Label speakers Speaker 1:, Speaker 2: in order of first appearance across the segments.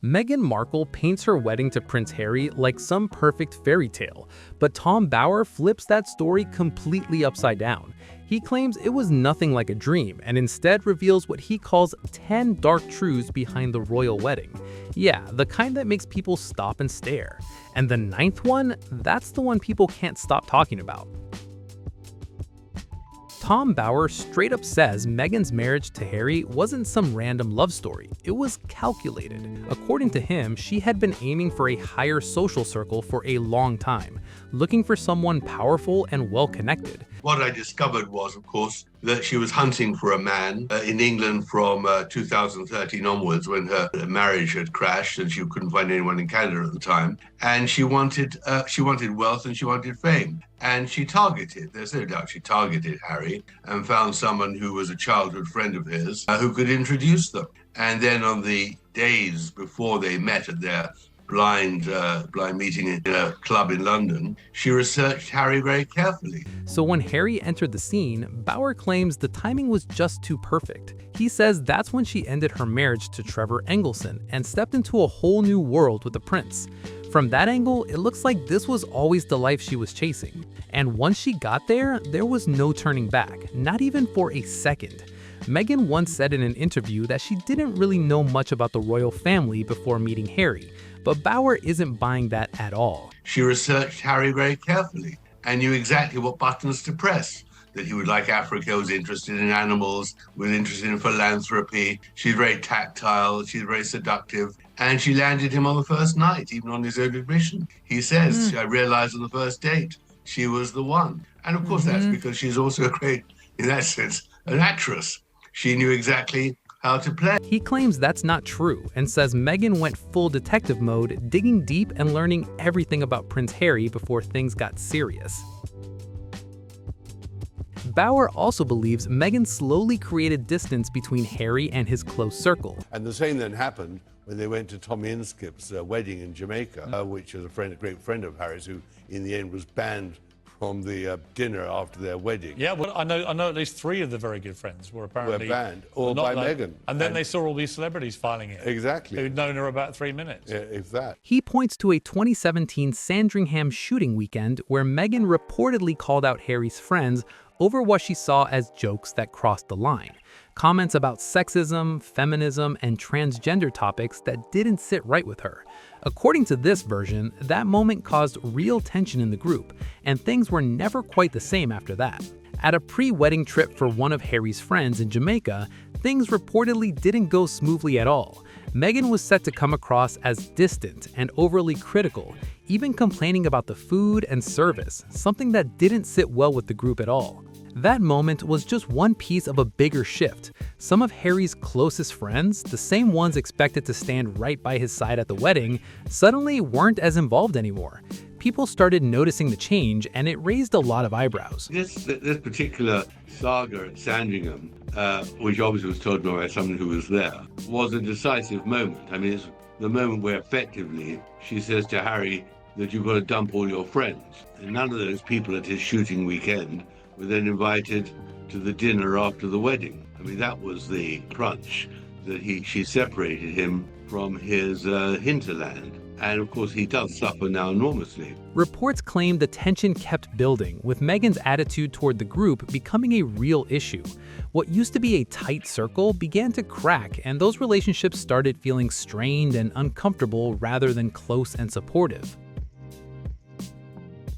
Speaker 1: Meghan Markle paints her wedding to Prince Harry like some perfect fairy tale, but Tom Bower flips that story completely upside down. He claims it was nothing like a dream and instead reveals what he calls 10 dark truths behind the royal wedding. Yeah, the kind that makes people stop and stare. And the ninth one, that's the one people can't stop talking about. Tom Bower straight up says Meghan's marriage to Harry wasn't some random love story, it was calculated. According to him, she had been aiming for a higher social circle for a long time, looking for someone powerful and well-connected.
Speaker 2: What I discovered was, of course, that she was hunting for a man in England from 2013 onwards, when her marriage had crashed and she couldn't find anyone in Canada at the time. And she wanted wealth and she wanted fame. And she targeted, there's no doubt, she targeted Harry and found someone who was a childhood friend of his who could introduce them. And then on the days before they met at their blind meeting in a club in London, she researched Harry very carefully.
Speaker 1: So when Harry entered the scene, Bower claims the timing was just too perfect. He says that's when she ended her marriage to Trevor Engelson and stepped into a whole new world with the prince. From that angle, it looks like this was always the life she was chasing. And once she got there, there was no turning back, not even for a second. Meghan once said in an interview that she didn't really know much about the royal family before meeting Harry, but Bower isn't buying that at all.
Speaker 2: She researched Harry very carefully and knew exactly what buttons to press. That he would like Africa, was interested in animals, was interested in philanthropy. She's very tactile, she's very seductive, and she landed him on the first night, even on his own admission. He says, I realized on the first date, she was the one. And of course that's because she's also a great, in that sense, an actress. She knew exactly how to play.
Speaker 1: He claims that's not true and says Meghan went full detective mode, digging deep and learning everything about Prince Harry before things got serious. Bower also believes Meghan slowly created distance between Harry and his close circle.
Speaker 3: And the same then happened when they went to Tommy Inskip's wedding in Jamaica, which was a great friend of Harry's, who in the end was banned from the dinner after their wedding.
Speaker 4: Yeah, well, I know at least 3 of the very good friends were apparently
Speaker 3: banned, all by Meghan.
Speaker 4: And then they saw all these celebrities filing in.
Speaker 3: Exactly.
Speaker 4: Who'd known her about 3 minutes.
Speaker 3: Yeah, if that.
Speaker 1: He points to a 2017 Sandringham shooting weekend where Meghan reportedly called out Harry's friends over what she saw as jokes that crossed the line. Comments about sexism, feminism, and transgender topics that didn't sit right with her. According to this version, that moment caused real tension in the group, and things were never quite the same after that. At a pre-wedding trip for one of Harry's friends in Jamaica, things reportedly didn't go smoothly at all. Meghan was set to come across as distant and overly critical, even complaining about the food and service, something that didn't sit well with the group at all. That moment was just one piece of a bigger shift. Some of Harry's closest friends, the same ones expected to stand right by his side at the wedding, suddenly weren't as involved anymore. People started noticing the change, and it raised a lot of eyebrows.
Speaker 2: This particular saga at Sandringham, which obviously was told by someone who was there, was a decisive moment. I mean, it's the moment where effectively she says to Harry that you've got to dump all your friends. And none of those people at his shooting weekend were then invited to the dinner after the wedding. I mean, that was the crunch, that she separated him from his hinterland. And of course, he does suffer now enormously.
Speaker 1: Reports claim the tension kept building, with Meghan's attitude toward the group becoming a real issue. What used to be a tight circle began to crack, and those relationships started feeling strained and uncomfortable rather than close and supportive.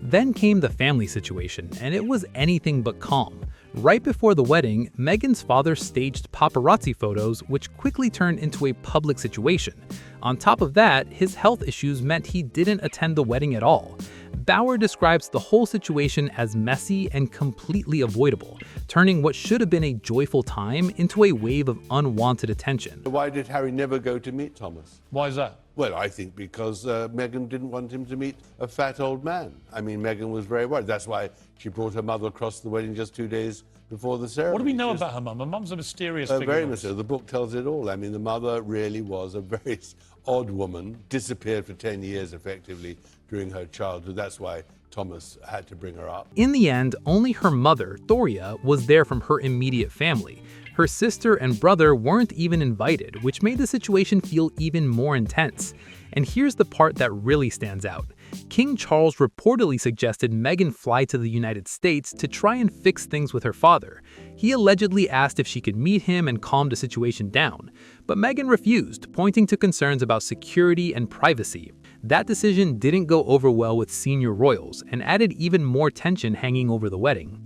Speaker 1: Then came the family situation, and it was anything but calm. Right before the wedding, Meghan's father staged paparazzi photos, which quickly turned into a public situation. On top of that, his health issues meant he didn't attend the wedding at all. Bower describes the whole situation as messy and completely avoidable, turning what should have been a joyful time into a wave of unwanted attention.
Speaker 3: Why did Harry never go to meet Thomas?
Speaker 4: Why is that?
Speaker 3: Well, I think because Meghan didn't want him to meet a fat old man. I mean, Meghan was very worried. That's why she brought her mother across the wedding just 2 days before the ceremony.
Speaker 4: What do we know about her mum? Her mum's a mysterious figure.
Speaker 3: Very mysterious. The book tells it all. I mean, the mother really was a very odd woman, disappeared for 10 years effectively during her childhood. That's why Thomas had to bring her up.
Speaker 1: In the end, only her mother, Thoria, was there from her immediate family. Her sister and brother weren't even invited, which made the situation feel even more intense. And here's the part that really stands out. King Charles reportedly suggested Meghan fly to the United States to try and fix things with her father. He allegedly asked if she could meet him and calm the situation down, but Meghan refused, pointing to concerns about security and privacy. That decision didn't go over well with senior royals and added even more tension hanging over the wedding.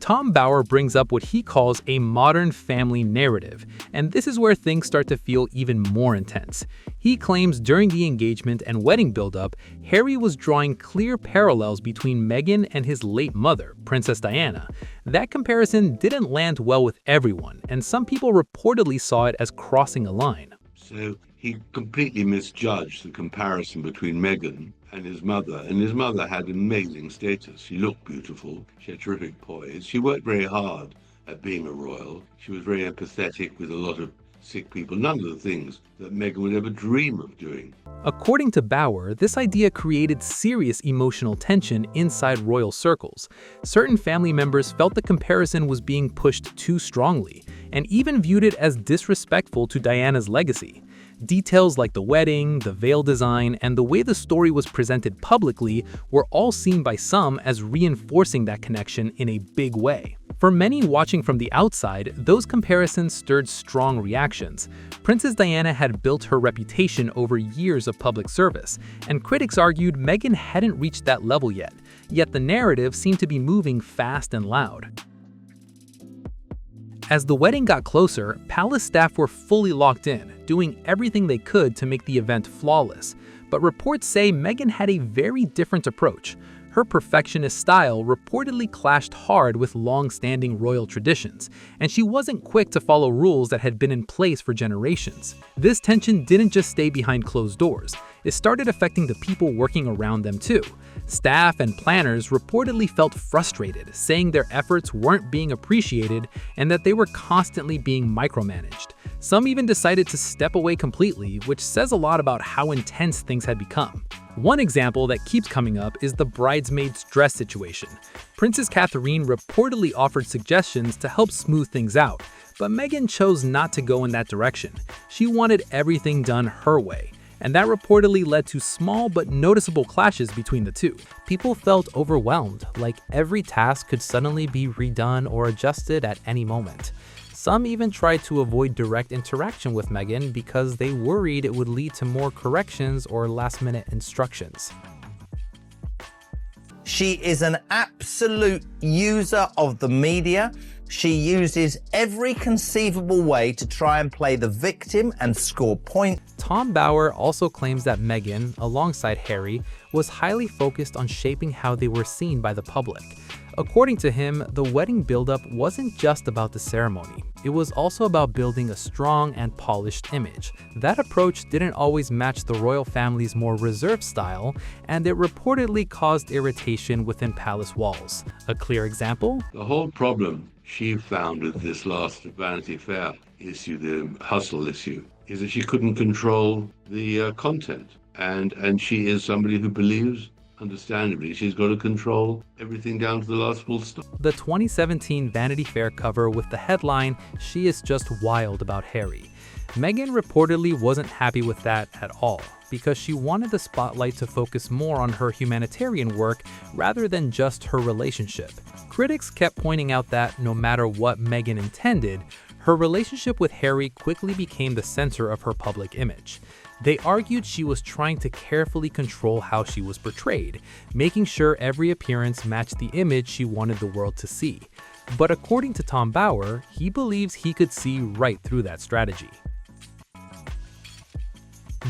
Speaker 1: Tom Bower brings up what he calls a modern family narrative, and this is where things start to feel even more intense. He claims during the engagement and wedding buildup, Harry was drawing clear parallels between Meghan and his late mother, Princess Diana. That comparison didn't land well with everyone, and some people reportedly saw it as crossing a line.
Speaker 2: So he completely misjudged the comparison between Meghan and his mother had amazing status. She looked beautiful, she had terrific poise, she worked very hard at being a royal, she was very empathetic with a lot of sick people, none of the things that Meghan would ever dream of doing.
Speaker 1: According to Bower, this idea created serious emotional tension inside royal circles. Certain family members felt the comparison was being pushed too strongly, and even viewed it as disrespectful to Diana's legacy. Details like the wedding, the veil design, and the way the story was presented publicly were all seen by some as reinforcing that connection in a big way. For many watching from the outside, those comparisons stirred strong reactions. Princess Diana had built her reputation over years of public service, and critics argued Meghan hadn't reached that level yet the narrative seemed to be moving fast and loud. As the wedding got closer, palace staff were fully locked in, doing everything they could to make the event flawless. But reports say Meghan had a very different approach. Her perfectionist style reportedly clashed hard with long-standing royal traditions, and she wasn't quick to follow rules that had been in place for generations. This tension didn't just stay behind closed doors. It started affecting the people working around them too. Staff and planners reportedly felt frustrated, saying their efforts weren't being appreciated and that they were constantly being micromanaged. Some even decided to step away completely, which says a lot about how intense things had become. One example that keeps coming up is the bridesmaid's dress situation. Princess Catherine reportedly offered suggestions to help smooth things out, but Meghan chose not to go in that direction. She wanted everything done her way, and that reportedly led to small but noticeable clashes between the two. People felt overwhelmed, like every task could suddenly be redone or adjusted at any moment. Some even tried to avoid direct interaction with Meghan because they worried it would lead to more corrections or last-minute instructions.
Speaker 5: She is an absolute user of the media. She uses every conceivable way to try and play the victim and score points.
Speaker 1: Tom Bower also claims that Meghan, alongside Harry, was highly focused on shaping how they were seen by the public. According to him, the wedding buildup wasn't just about the ceremony. It was also about building a strong and polished image. That approach didn't always match the royal family's more reserved style, and it reportedly caused irritation within palace walls. A clear example?
Speaker 2: The whole problem she found with this last Vanity Fair issue, the hustle issue, is that she couldn't control the content. And she is somebody who believes, understandably, she's got to control everything down to the last full stop.
Speaker 1: The 2017 Vanity Fair cover with the headline, "She is just wild about Harry." Meghan reportedly wasn't happy with that at all, because she wanted the spotlight to focus more on her humanitarian work rather than just her relationship. Critics kept pointing out that no matter what Meghan intended, her relationship with Harry quickly became the center of her public image. They argued she was trying to carefully control how she was portrayed, making sure every appearance matched the image she wanted the world to see. But according to Tom Bower, he believes he could see right through that strategy.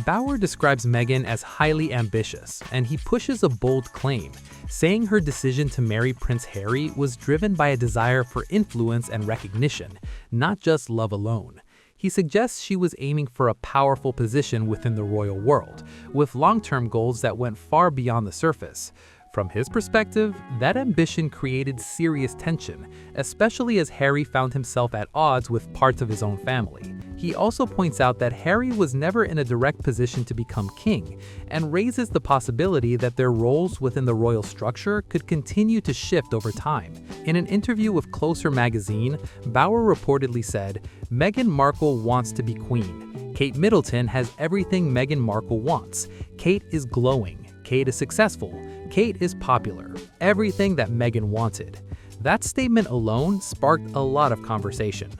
Speaker 1: Bower describes Meghan as highly ambitious, and he pushes a bold claim, saying her decision to marry Prince Harry was driven by a desire for influence and recognition, not just love alone. He suggests she was aiming for a powerful position within the royal world, with long-term goals that went far beyond the surface. From his perspective, that ambition created serious tension, especially as Harry found himself at odds with parts of his own family. He also points out that Harry was never in a direct position to become king, and raises the possibility that their roles within the royal structure could continue to shift over time. In an interview with Closer magazine, Bauer reportedly said, "Meghan Markle wants to be queen. Kate Middleton has everything Meghan Markle wants. Kate is glowing. Kate is successful. Kate is popular. Everything that Meghan wanted." That statement alone sparked a lot of conversation.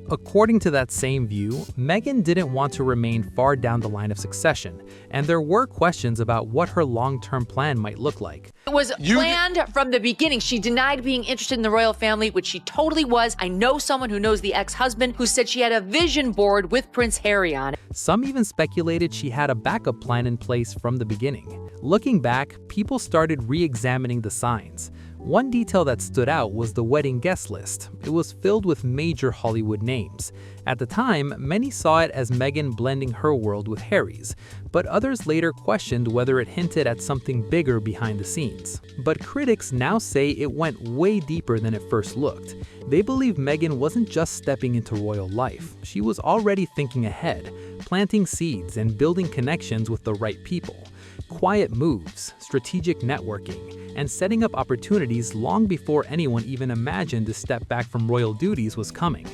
Speaker 1: According to that same view, Meghan didn't want to remain far down the line of succession, and there were questions about what her long-term plan might look like.
Speaker 6: It was planned from the beginning. She denied being interested in the royal family, which she totally was. I know someone who knows the ex-husband who said she had a vision board with Prince Harry on it.
Speaker 1: Some even speculated she had a backup plan in place from the beginning. Looking back, people started re-examining the signs. One detail that stood out was the wedding guest list. It was filled with major Hollywood names. At the time, many saw it as Meghan blending her world with Harry's, but others later questioned whether it hinted at something bigger behind the scenes. But critics now say it went way deeper than it first looked. They believe Meghan wasn't just stepping into royal life. She was already thinking ahead, planting seeds and building connections with the right people. Quiet moves, strategic networking, and setting up opportunities long before anyone even imagined a step back from royal duties was coming.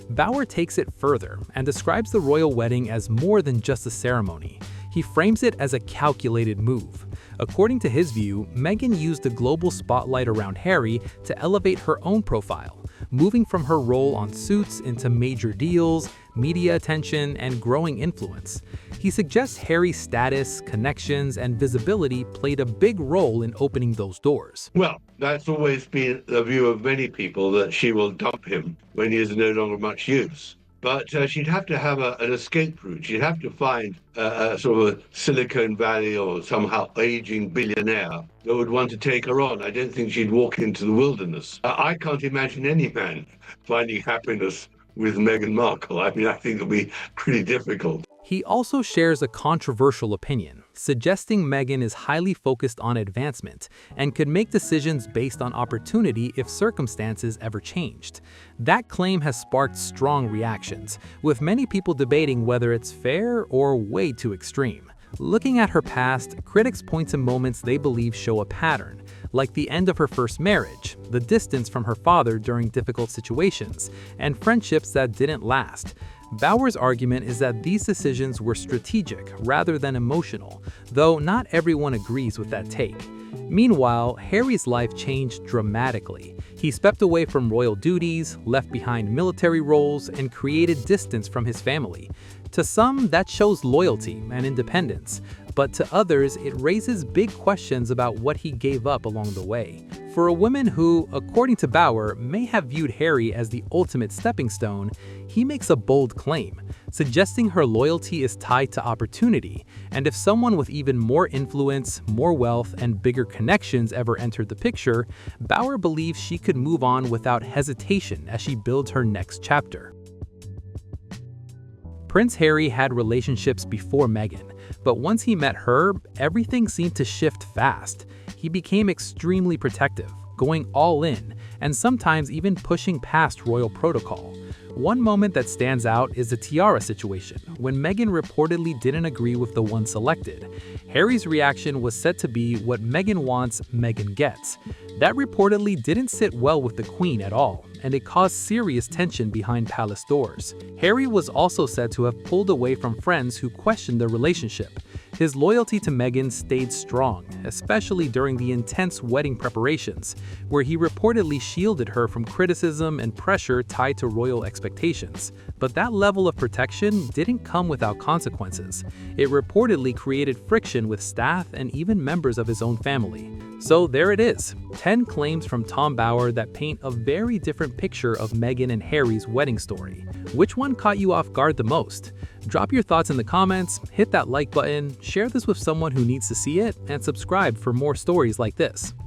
Speaker 1: Bauer takes it further and describes the royal wedding as more than just a ceremony. He frames it as a calculated move. According to his view, Meghan used the global spotlight around Harry to elevate her own profile, moving from her role on Suits into major deals, media attention, and growing influence. He suggests Harry's status, connections, and visibility played a big role in opening those doors.
Speaker 2: Well, that's always been the view of many people, that she will dump him when he is no longer much use. But she'd have to have an escape route. She'd have to find a sort of a Silicon Valley or somehow aging billionaire that would want to take her on. I don't think she'd walk into the wilderness. I can't imagine any man finding happiness with Meghan Markle. I mean, I think it'll be pretty difficult.
Speaker 1: He also shares a controversial opinion, suggesting Meghan is highly focused on advancement and could make decisions based on opportunity if circumstances ever changed. That claim has sparked strong reactions, with many people debating whether it's fair or way too extreme. Looking at her past, critics point to moments they believe show a pattern, like the end of her first marriage, the distance from her father during difficult situations, and friendships that didn't last. Bauer's argument is that these decisions were strategic rather than emotional, though not everyone agrees with that take. Meanwhile, Harry's life changed dramatically. He stepped away from royal duties, left behind military roles, and created distance from his family. To some, that shows loyalty and independence, but to others, it raises big questions about what he gave up along the way. For a woman who, according to Bauer, may have viewed Harry as the ultimate stepping stone, he makes a bold claim, suggesting her loyalty is tied to opportunity, and if someone with even more influence, more wealth, and bigger connections ever entered the picture, Bauer believes she could move on without hesitation as she builds her next chapter. Prince Harry had relationships before Meghan, but once he met her, everything seemed to shift fast. He became extremely protective, going all in, and sometimes even pushing past royal protocol. One moment that stands out is the tiara situation, when Meghan reportedly didn't agree with the one selected. Harry's reaction was said to be what Meghan wants, Meghan gets. That reportedly didn't sit well with the Queen at all, and it caused serious tension behind palace doors. Harry was also said to have pulled away from friends who questioned their relationship. His loyalty to Meghan stayed strong, especially during the intense wedding preparations, where he reportedly shielded her from criticism and pressure tied to royal expectations. But that level of protection didn't come without consequences. It reportedly created friction with staff and even members of his own family. So there it is, 10 claims from Tom Bauer that paint a very different picture of Meghan and Harry's wedding story. Which one caught you off guard the most? Drop your thoughts in the comments, hit that like button, share this with someone who needs to see it, and subscribe for more stories like this.